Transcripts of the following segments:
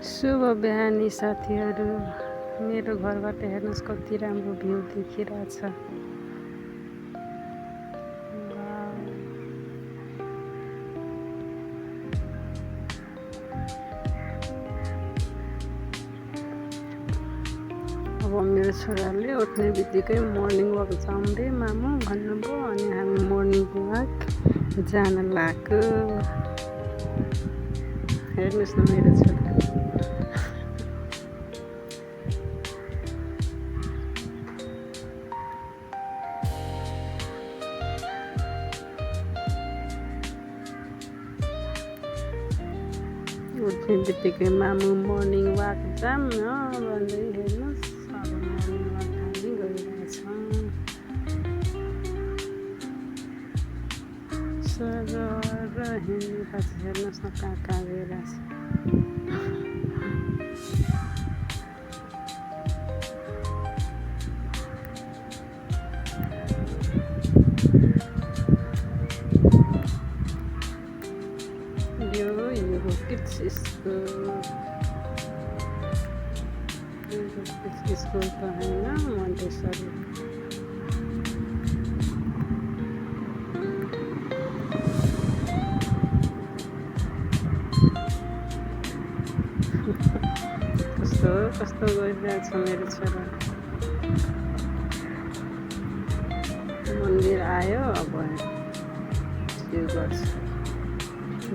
शुभ बिहानी साथीहरू। मेरो घरबाट हेर्नुहोस् कति राम्रो भ्यू देखिरहेछ। अब मेरो छोराले उठ्ने बित्तिकै मर्निङ वाक जाऊँ रे मामु भन्नुभयो, अनि हामी मर्निङ वाक जान लाग्यो। हेर्नुहोस् न मेरो छोरा। उठ्ने बित्तिकै मामु मर्निङ वाक जाऊँ न भन्दै हेर्नुहोस् अब मर्निङ वाक हामी गइरहेछौँ। सरर हिँडिरहेछ, हेर्नुहोस् न कहाँ कहाँ गइरहेछ। यो किड्स स्कुल त होइन, मन्टेसरी। कस्तो गरिरहेछ मेरो छोरा। मन्दिर आयो, अब त्यो गर्छ।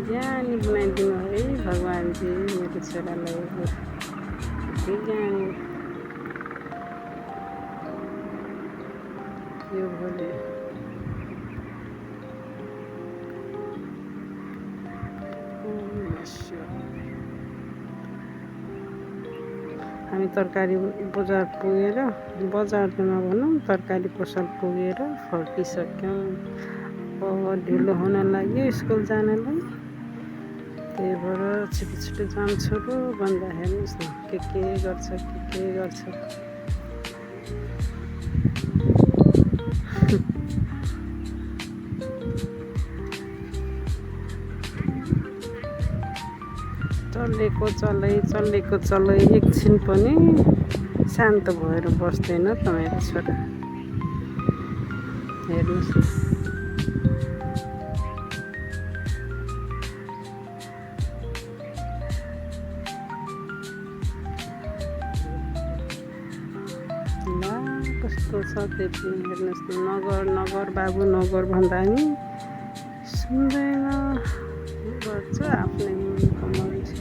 ज्ञानी बनाइदिनु है भगवान्जी मेरो छोरालाई। ज्ञानी यो भोलि हामी तरकारी बजार पुगेर, बजार त नभनौँ तरकारी पसल पुगेर फर्किसक्यौँ। अब ढिलो हुन लाग्यो स्कुल जानलाई, त्यही भएर छिटो छिटो जाम छोरो भन्दा हेर्नुहोस् न के गर्छ। चलेको चलै एकछिन पनि शान्त भएर बस्दैन त मेरो छोरा। हेर्नुहोस् न कस्तो छ त्यो पनि हेर्नुहोस् न। नगर बाबु नगर भन्दा नि सुन्दैन, गर्छ आफ्नै मर्जी।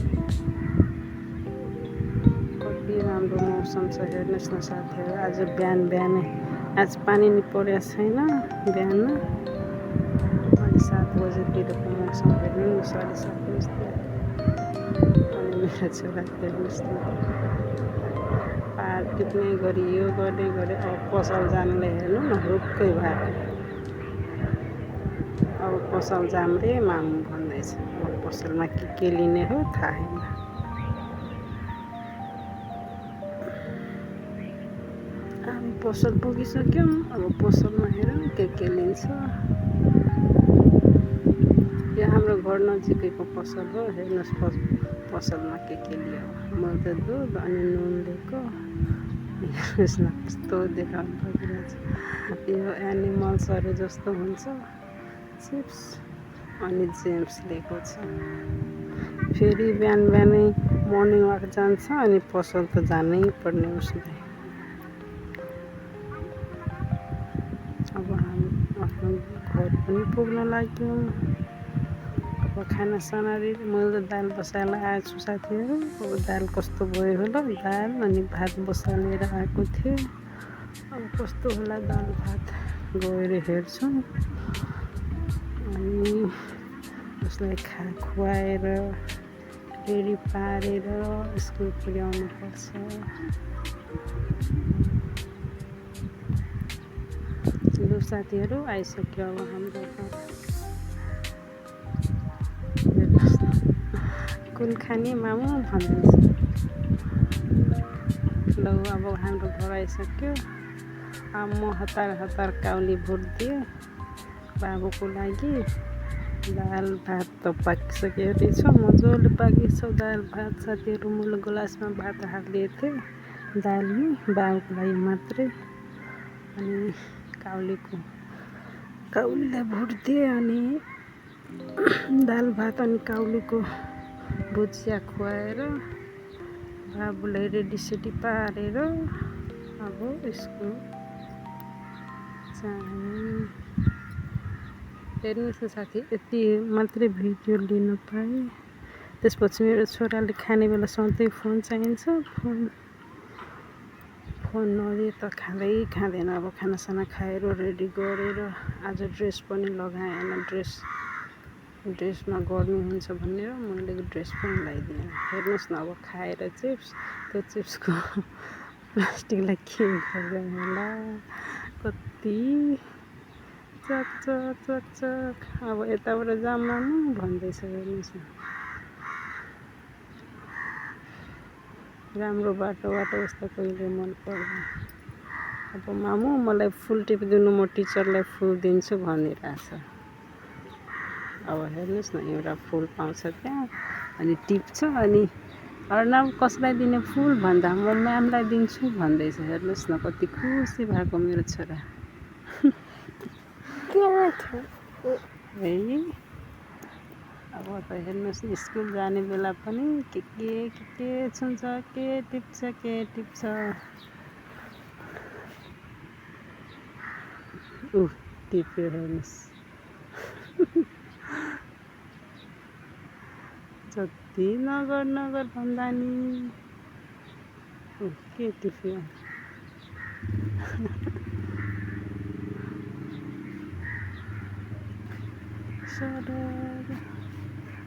कति राम्रो मौसम छ हेर्नुहोस् न साथीहरू। आज बिहानै आज पानी नि परेको छैन बिहान, अनि 7 बजेतिरको मौसम हेर्नु न, 7:30 बजेतिर। अनि मेरो छोरा हेर्नुहोस् न पार टिप्ने गरी यो गर्ने अब पसल जानले हेर्नु न रुक्कै भएको। अब पसल जाम रे मामु भन्दैछ। अब पसलमा के लिने हो थाहा छैन। हामी पसल पुगिसक्यौँ। अब पसलमा हेरौँ के लिन्छ। यो हाम्रो घर नजिकैको पसल हो। हेर्नुहोस् पसलमा के लियो। मैले त दुध अनि नुन लिएको। हेर्नुहोस् न कस्तो देखाउनु परिरहेछ। यो एनिमल्सहरू जस्तो हुन्छ चिप्स अनि जेम्स लिएको छ। फेरि बिहानै मर्निङ वाक जान्छ, अनि पसल त जानै पर्ने उसले। अब हामी आफ्नो घर पनि पुग्न लाग्यौँ। अब खानासाना रेडी। मैले त दाल बसाएर आएछु साथीहरू। अब दाल कस्तो भयो होला, दाल अनि भात बसालेर आएको थिएँ। अब कस्तो होला दाल भात गएर हेर्छौँ। अनि उसलाई खुवाएर रेडी पारेर स्कुल पुर्याउनु पर्छ। लु साथीहरू आइसक्यो अब हाम्रो घर। कुन खाने मामु भन्दैछ। लौ अब हाम्रो घर आइसक्यो। अब म हतार काउली भुट दिएँ बाबुको लागि। दाल भात त पाकिसक्यो रहेछ, मजाले पाकेको छ दाल भात। साथीहरू मैले ग्लासमा भात हालिदिएको थिएँ दालमा, बाउको लागि मात्रै। अनि काउलीलाई भुटिदिएँ, अनि दाल भात अनि काउलीको भुजिया खुवाएर बाबुलाई रेडी पारेर अब स्कुल जाने। हेर्नुहोस् न साथी, यति मात्रै भिडियो लिन पाएँ। त्यसपछि मेरो छोराले खाने बेला सधैँ फोन चाहिन्छ। फोन नदिए त खाँदैन। अब खानासाना खाएर रेडी गरेर आज ड्रेस पनि लगाएन, ड्रेसमा गर्नुहुन्छ भनेर मैले ड्रेस पनि लगाइदिएँ। हेर्नुहोस् न, अब खाएर चिप्स, त्यो चिप्सको प्लास्टिकलाई के गर्दैन होला, कति चक। अब यताबाट जाम मामु भन्दैछ। हेर्नुहोस् न, राम्रो बाटो यस्तो कहिले मन पर्दैन। अब मामु मलाई फुल टिपिदिनु, म टिचरलाई फुल दिन्छु भनिरहेछ। अब हेर्नुहोस् न, एउटा फुल पाउँछ त्यहाँ, अनि टिप्छ, अनि अर्नव कसलाई दिने फुल भन्दा म म्यामलाई दिन्छु भन्दैछ। हेर्नुहोस् न, कति खुसी भएको मेरो छोरा। है, अब त हेर्नुहोस् न, स्कुल जाने बेला पनि के छुन्छ, के टिप्छ। टिप्यो, हेर्नुहोस्। जति नगर भन्दा नि के टिप्यो।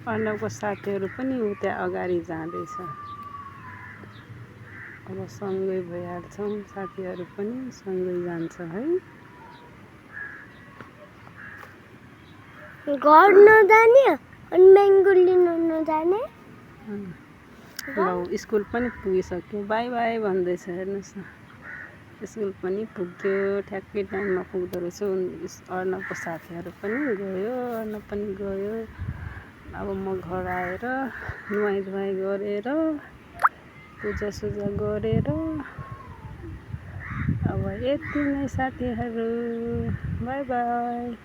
अर्नवको साथीहरू पनि उता अगाडि जाँदैछ। अब सँगै भइहाल्छौँ, साथीहरू पनि सँगै जान्छ है। घर नजाने अनि म्याङ्गो लिन नजाने। ल, स्कुल पनि पुगिसक्यो, बाई बाई भन्दैछ। हेर्नुहोस् न, स्कुल पनि पुग्यो, ठ्याक्कै टाइममा पुग्दो रहेछ। अर्नवको साथीहरू पनि गयो, अर्नव पनि गयो। अब म घर आएर नुहाइ गरेर पूजासुजा गरेर अब यति नै साथीहरू, बाई बाई।